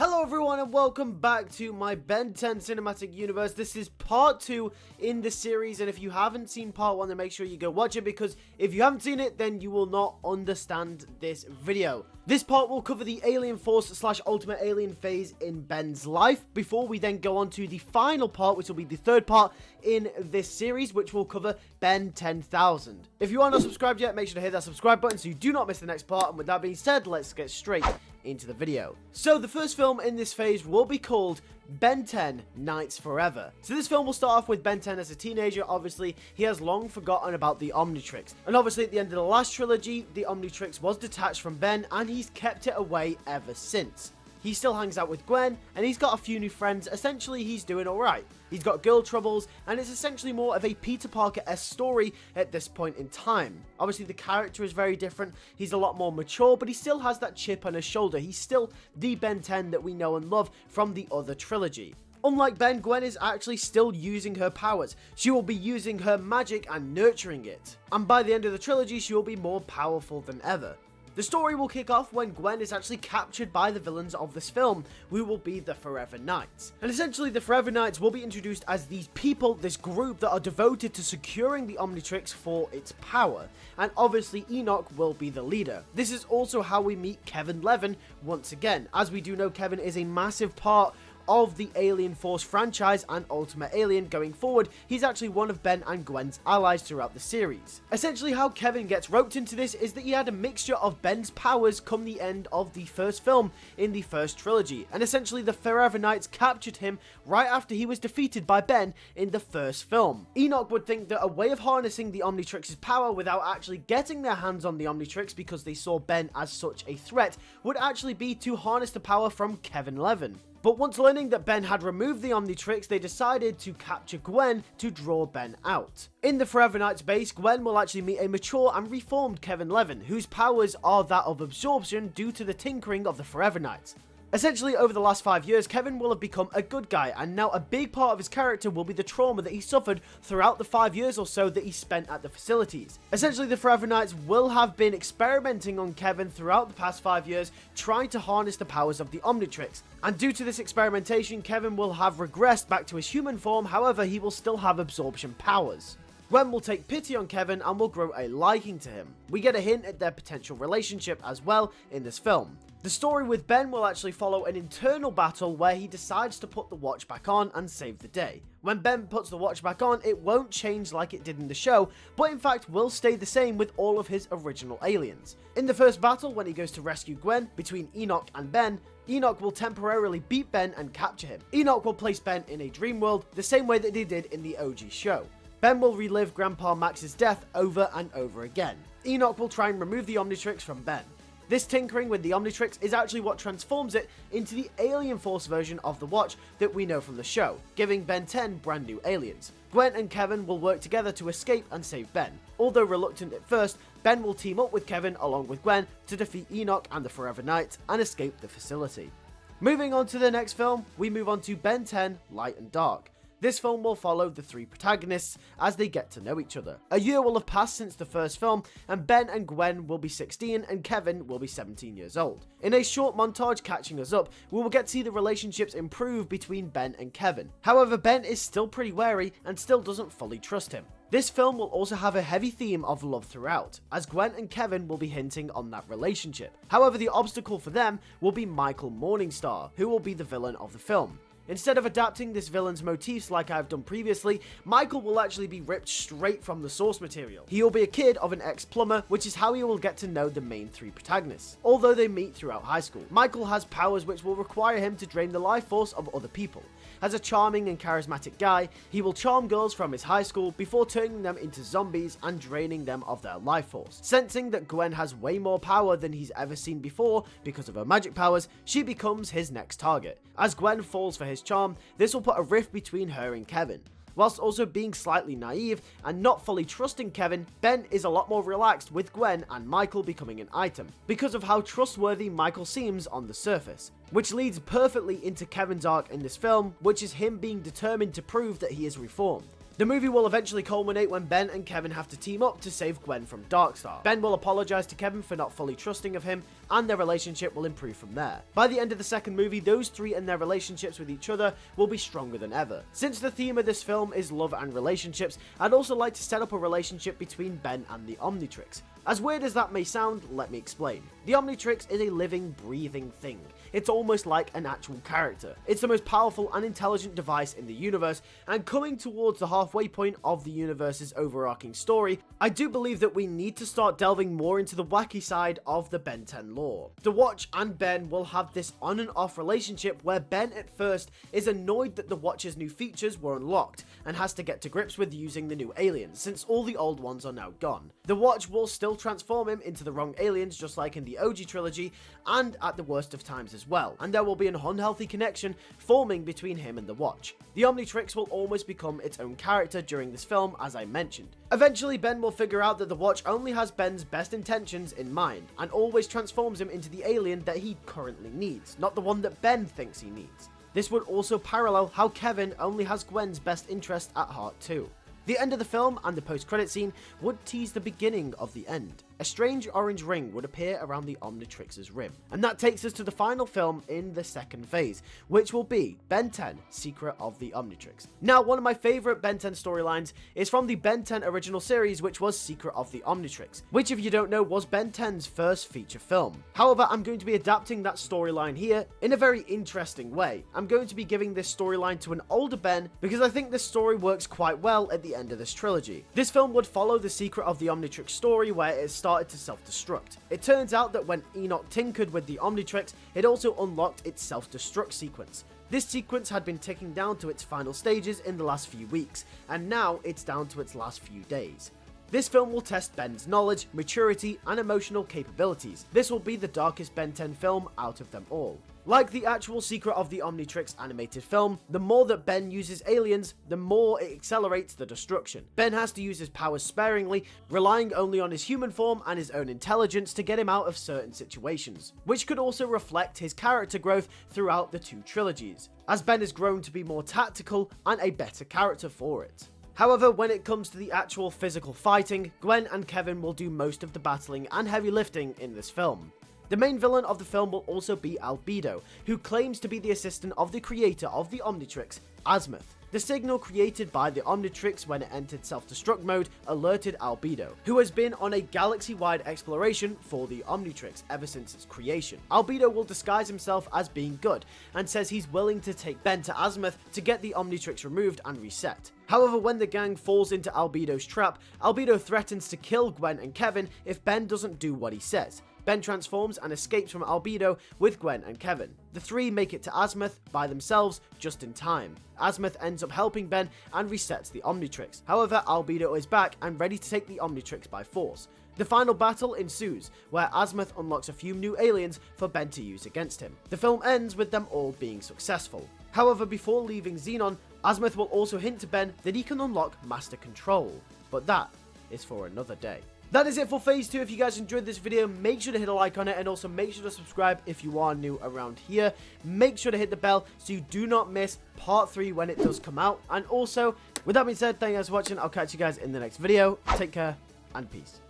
Hello everyone and welcome back to my Ben 10 cinematic universe. This is part 2 in the series, and if you haven't seen part 1 then make sure you go watch it, because if you haven't seen it then you will not understand this video. This part will cover the Alien Force / Ultimate Alien phase in Ben's life, before we then go on to the final part, which will be the third part in this series, which will cover Ben 10,000. If you are not subscribed yet, make sure to hit that subscribe button so you do not miss the next part, and with that being said, let's get straight into the video. So the first film in this phase will be called Ben 10 Nights Forever. So this film will start off with Ben 10 as a teenager. Obviously, he has long forgotten about the Omnitrix. And obviously, at the end of the last trilogy, the Omnitrix was detached from Ben, and he's kept it away ever since. He still hangs out with Gwen, and he's got a few new friends. Essentially, he's doing alright. He's got girl troubles, and it's essentially more of a Peter Parker-esque story at this point in time. Obviously, the character is very different. He's a lot more mature, but he still has that chip on his shoulder. He's still the Ben 10 that we know and love from the other trilogy. Unlike Ben, Gwen is actually still using her powers. She will be using her magic and nurturing it. And by the end of the trilogy, she will be more powerful than ever. The story will kick off when Gwen is actually captured by the villains of this film, who will be the Forever Knights. And essentially, the Forever Knights will be introduced as these people, this group that are devoted to securing the Omnitrix for its power. And obviously, Enoch will be the leader. This is also how we meet Kevin Levin once again. As we do know, Kevin is a massive part of the Alien Force franchise and Ultimate Alien going forward. He's actually one of Ben and Gwen's allies throughout the series. Essentially, how Kevin gets roped into this is that he had a mixture of Ben's powers come the end of the first film in the first trilogy, and essentially the Forever Knights captured him right after he was defeated by Ben in the first film. Enoch would think that a way of harnessing the Omnitrix's power without actually getting their hands on the Omnitrix, because they saw Ben as such a threat, would actually be to harness the power from Kevin Levin. But once learning that Ben had removed the Omnitrix, they decided to capture Gwen to draw Ben out. In the Forever Knights base, Gwen will actually meet a mature and reformed Kevin Levin, whose powers are that of absorption due to the tinkering of the Forever Knights. Essentially, over the last 5 years, Kevin will have become a good guy, and now a big part of his character will be the trauma that he suffered throughout the 5 years or so that he spent at the facilities. Essentially, the Forever Knights will have been experimenting on Kevin throughout the past 5 years, trying to harness the powers of the Omnitrix. And due to this experimentation, Kevin will have regressed back to his human form. However, he will still have absorption powers. Gwen will take pity on Kevin and will grow a liking to him. We get a hint at their potential relationship as well in this film. The story with Ben will actually follow an internal battle where he decides to put the watch back on and save the day. When Ben puts the watch back on, it won't change like it did in the show, but in fact will stay the same with all of his original aliens. In the first battle, when he goes to rescue Gwen between Enoch and Ben, Enoch will temporarily beat Ben and capture him. Enoch will place Ben in a dream world, the same way that they did in the OG show. Ben will relive Grandpa Max's death over and over again. Enoch will try and remove the Omnitrix from Ben. This tinkering with the Omnitrix is actually what transforms it into the Alien Force version of the watch that we know from the show, giving Ben 10 brand new aliens. Gwen and Kevin will work together to escape and save Ben. Although reluctant at first, Ben will team up with Kevin along with Gwen to defeat Enoch and the Forever Knights and escape the facility. Moving on to the next film, we move on to Ben 10 Light and Dark. This film will follow the three protagonists as they get to know each other. A year will have passed since the first film, and Ben and Gwen will be 16 and Kevin will be 17 years old. In a short montage catching us up, we will get to see the relationships improve between Ben and Kevin. However, Ben is still pretty wary and still doesn't fully trust him. This film will also have a heavy theme of love throughout, as Gwen and Kevin will be hinting on that relationship. However, the obstacle for them will be Michael Morningstar, who will be the villain of the film. Instead of adapting this villain's motifs like I've done previously, Michael will actually be ripped straight from the source material. He will be a kid of an ex-plumber, which is how he will get to know the main three protagonists, although they meet throughout high school. Michael has powers which will require him to drain the life force of other people. As a charming and charismatic guy, he will charm girls from his high school before turning them into zombies and draining them of their life force. Sensing that Gwen has way more power than he's ever seen before because of her magic powers, she becomes his next target. As Gwen falls for his charm, this will put a rift between her and Kevin. Whilst also being slightly naive and not fully trusting Kevin, Ben is a lot more relaxed with Gwen and Michael becoming an item, because of how trustworthy Michael seems on the surface. Which leads perfectly into Kevin's arc in this film, which is him being determined to prove that he is reformed. The movie will eventually culminate when Ben and Kevin have to team up to save Gwen from Darkstar. Ben will apologize to Kevin for not fully trusting of him, and their relationship will improve from there. By the end of the second movie, those three and their relationships with each other will be stronger than ever. Since the theme of this film is love and relationships, I'd also like to set up a relationship between Ben and the Omnitrix. As weird as that may sound, let me explain. The Omnitrix is a living, breathing thing. It's almost like an actual character. It's the most powerful and intelligent device in the universe, and coming towards the halfway point of the universe's overarching story, I do believe that we need to start delving more into the wacky side of the Ben 10 lore. The Watch and Ben will have this on and off relationship where Ben at first is annoyed that the Watch's new features were unlocked, and has to get to grips with using the new aliens, since all the old ones are now gone. The Watch will still transform him into the wrong aliens just like in the OG trilogy, and at the worst of times as well, and there will be an unhealthy connection forming between him and the Watch. The Omnitrix will almost become its own character during this film, as I mentioned. Eventually, Ben will figure out that the Watch only has Ben's best intentions in mind, and always transforms him into the alien that he currently needs, not the one that Ben thinks he needs. This would also parallel how Kevin only has Gwen's best interest at heart too. The end of the film and the post-credit scene would tease the beginning of the end. A strange orange ring would appear around the Omnitrix's rim. And that takes us to the final film in the second phase, which will be Ben 10, Secret of the Omnitrix. Now, one of my favorite Ben 10 storylines is from the Ben 10 original series, which was Secret of the Omnitrix, which, if you don't know, was Ben 10's first feature film. However, I'm going to be adapting that storyline here in a very interesting way. I'm going to be giving this storyline to an older Ben because I think this story works quite well at the end of this trilogy. This film would follow the Secret of the Omnitrix story where it started to self-destruct. It turns out that when Enoch tinkered with the Omnitrix, it also unlocked its self-destruct sequence. This sequence had been ticking down to its final stages in the last few weeks, and now it's down to its last few days. This film will test Ben's knowledge, maturity, and emotional capabilities. This will be the darkest Ben 10 film out of them all. Like the actual Secret of the Omnitrix animated film, the more that Ben uses aliens, the more it accelerates the destruction. Ben has to use his powers sparingly, relying only on his human form and his own intelligence to get him out of certain situations, which could also reflect his character growth throughout the two trilogies, as Ben has grown to be more tactical and a better character for it. However, when it comes to the actual physical fighting, Gwen and Kevin will do most of the battling and heavy lifting in this film. The main villain of the film will also be Albedo, who claims to be the assistant of the creator of the Omnitrix, Azimuth. The signal created by the Omnitrix when it entered self-destruct mode alerted Albedo, who has been on a galaxy-wide exploration for the Omnitrix ever since its creation. Albedo will disguise himself as being good, and says he's willing to take Ben to Azimuth to get the Omnitrix removed and reset. However, when the gang falls into Albedo's trap, Albedo threatens to kill Gwen and Kevin if Ben doesn't do what he says. Ben transforms and escapes from Albedo with Gwen and Kevin. The three make it to Azimuth by themselves just in time. Azimuth ends up helping Ben and resets the Omnitrix. However, Albedo is back and ready to take the Omnitrix by force. The final battle ensues, where Azimuth unlocks a few new aliens for Ben to use against him. The film ends with them all being successful. However, before leaving Xenon, Azimuth will also hint to Ben that he can unlock Master Control. But that is for another day. That is it for Phase 2. If you guys enjoyed this video, make sure to hit a like on it, and also make sure to subscribe if you are new around here. Make sure to hit the bell so you do not miss Part 3 when it does come out. And also, with that being said, thank you guys for watching. I'll catch you guys in the next video. Take care, and peace.